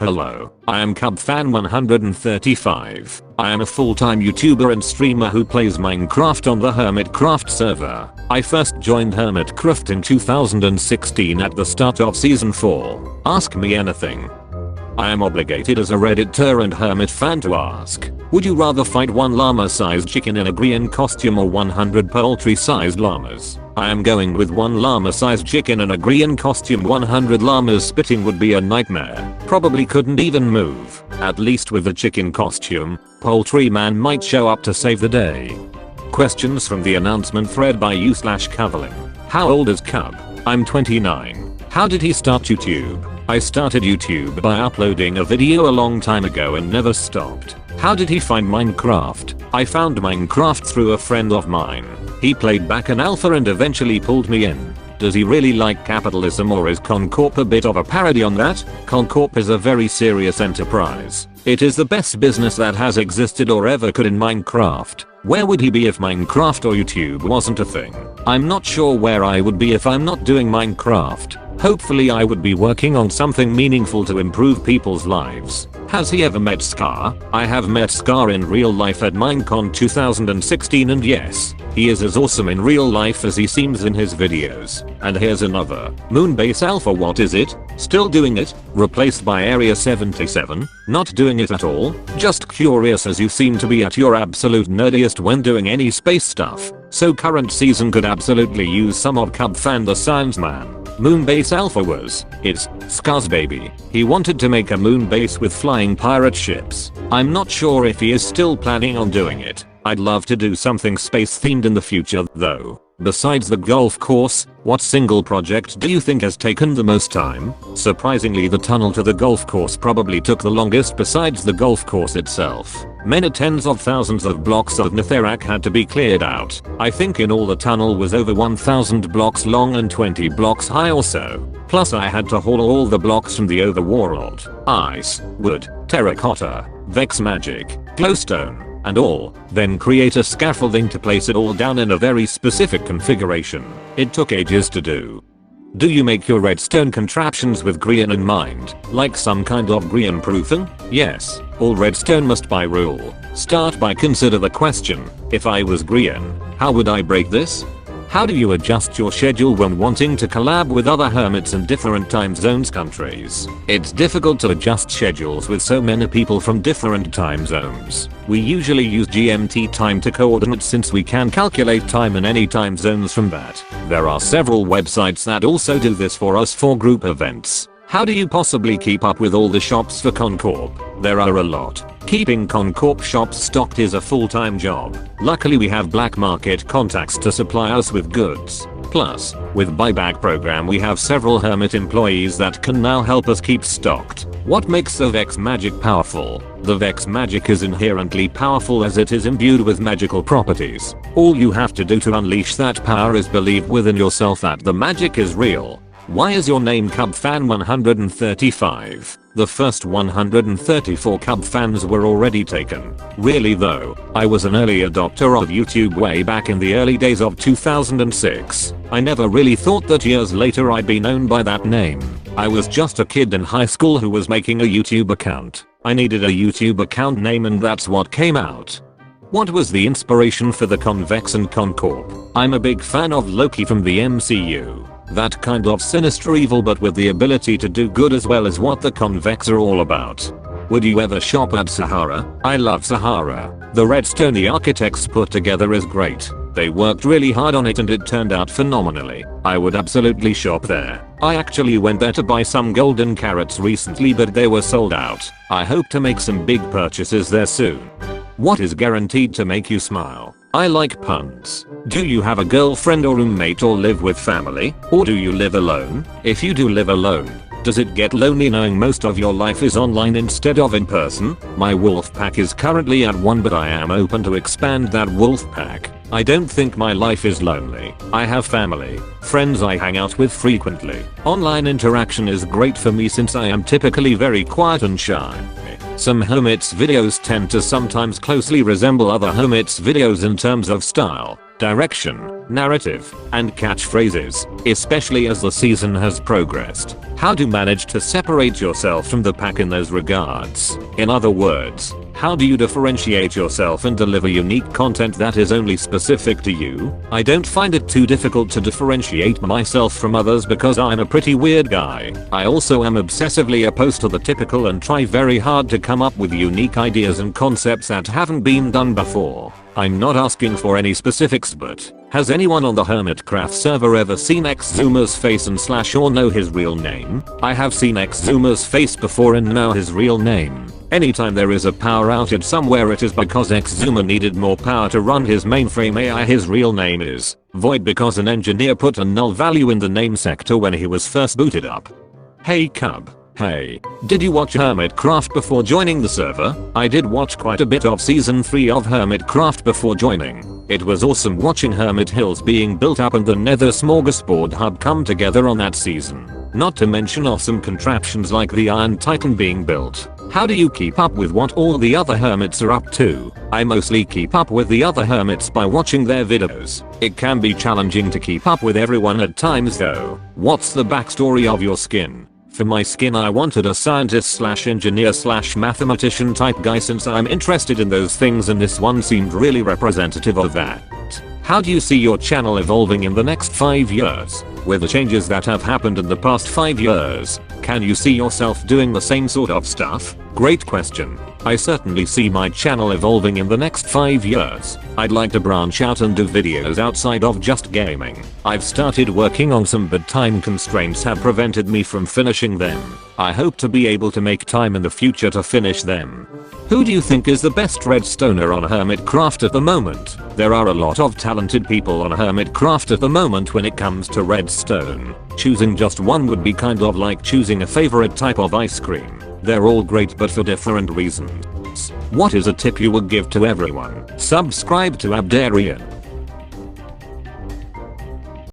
Hello, I am Cubfan135. I am a full-time YouTuber and streamer who plays Minecraft on the Hermitcraft server. I first joined Hermitcraft in 2016 at the start of season 4. Ask me anything. I am obligated as a Redditor and Hermit fan to ask, would you rather fight 1 llama-sized chicken in a green costume or 100 poultry-sized llamas? I am going with 1 llama-sized chicken in a green costume. 100 llamas spitting would be a nightmare. Probably couldn't even move. At least with the chicken costume, Poultry Man might show up to save the day. Questions from the announcement thread by u/Cavalin. How old is Cub? I'm 29. How did he start YouTube? I started YouTube by uploading a video a long time ago and never stopped. How did he find Minecraft? I found Minecraft through a friend of mine. He played back an alpha and eventually pulled me in. Does he really like capitalism, or is Concord a bit of a parody on that? Concord is a very serious enterprise. It is the best business that has existed or ever could in Minecraft. Where would he be if Minecraft or YouTube wasn't a thing? I'm not sure where I would be if I'm not doing Minecraft. Hopefully I would be working on something meaningful to improve people's lives. Has he ever met Scar? I have met Scar in real life at Minecon 2016, and yes, he is as awesome in real life as he seems in his videos. And here's another. Moonbase Alpha, what is it? Still doing it? Replaced by Area 77? Not doing it at all? Just curious, as you seem to be at your absolute nerdiest when doing any space stuff. So current season could absolutely use some of Cubfan the Science Man. Moonbase Alpha it's Scar's baby. He wanted to make a moon base with flying pirate ships. I'm not sure if he is still planning on doing it. I'd love to do something space themed in the future though. Besides the golf course, what single project do you think has taken the most time? Surprisingly, the tunnel to the golf course probably took the longest besides the golf course itself. Many tens of thousands of blocks of netherrack had to be cleared out. I think in all the tunnel was over 1,000 blocks long and 20 blocks high or so. Plus I had to haul all the blocks from the overworld. Ice, wood, terracotta, vex magic, glowstone, and all, then create a scaffolding to place it all down in a very specific configuration. It took ages to do. Do you make your redstone contraptions with green in mind, like some kind of green proofing? Yes, all redstone must by rule. Start by consider the question, if I was green, how would I break this? How do you adjust your schedule when wanting to collab with other hermits in different time zones countries? It's difficult to adjust schedules with so many people from different time zones. We usually use GMT time to coordinate since we can calculate time in any time zones from that. There are several websites that also do this for us for group events. How do you possibly keep up with all the shops for Concord? There are a lot. Keeping Concord shops stocked is a full-time job. Luckily we have black market contacts to supply us with goods. Plus, with buyback program we have several hermit employees that can now help us keep stocked. What makes the Vex magic powerful? The Vex magic is inherently powerful as it is imbued with magical properties. All you have to do to unleash that power is believe within yourself that the magic is real. Why is your name Cubfan135? The first 134 Cub fans were already taken. Really though, I was an early adopter of YouTube way back in the early days of 2006. I never really thought that years later I'd be known by that name. I was just a kid in high school who was making a YouTube account. I needed a YouTube account name and that's what came out. What was the inspiration for the Convex and Concord? I'm a big fan of Loki from the MCU. That kind of sinister evil but with the ability to do good as well as what the Convex are all about. Would you ever shop at Sahara? I love Sahara. The redstone the architects put together is great. They worked really hard on it and it turned out phenomenally. I would absolutely shop there. I actually went there to buy some golden carrots recently but they were sold out. I hope to make some big purchases there soon. What is guaranteed to make you smile? I like puns. Do you have a girlfriend or roommate or live with family? Or do you live alone? If you do live alone, does it get lonely knowing most of your life is online instead of in person? My wolf pack is currently at 1 but I am open to expand that wolf pack. I don't think my life is lonely. I have family, friends I hang out with frequently. Online interaction is great for me since I am typically very quiet and shy. Some Hermits videos tend to sometimes closely resemble other Hermits videos in terms of style. direction, narrative, and catchphrases, especially as the season has progressed. How to manage to separate yourself from the pack in those regards. In other words, how do you differentiate yourself and deliver unique content that is only specific to you? I don't find it too difficult to differentiate myself from others because I'm a pretty weird guy. I also am obsessively opposed to the typical and try very hard to come up with unique ideas and concepts that haven't been done before. I'm not asking for any specifics, but has anyone on the Hermitcraft server ever seen Xisuma's face and / or know his real name? I have seen Xisuma's face before and know his real name. Anytime there is a power outage somewhere, it is because Xisuma needed more power to run his mainframe AI. His real name is Void because an engineer put a null value in the name sector when he was first booted up. Hey Cub. Hey, did you watch Hermitcraft before joining the server? I did watch quite a bit of season 3 of Hermitcraft before joining. It was awesome watching Hermit Hills being built up and the Nether Smorgasbord hub come together on that season. Not to mention awesome contraptions like the Iron Titan being built. How do you keep up with what all the other hermits are up to? I mostly keep up with the other hermits by watching their videos. It can be challenging to keep up with everyone at times though. What's the backstory of your skin? For my skin I wanted a scientist / engineer / mathematician type guy since I'm interested in those things, and this one seemed really representative of that. How do you see your channel evolving in the next 5 years? With the changes that have happened in the past 5 years, can you see yourself doing the same sort of stuff? Great question. I certainly see my channel evolving in the next 5 years. I'd like to branch out and do videos outside of just gaming. I've started working on some, but time constraints have prevented me from finishing them. I hope to be able to make time in the future to finish them. Who do you think is the best redstoner on Hermitcraft at the moment? There are a lot of talented people on Hermitcraft at the moment when it comes to redstone. Choosing just one would be kind of like choosing a favorite type of ice cream. They're all great but for different reasons. What is a tip you would give to everyone? Subscribe to Abderian.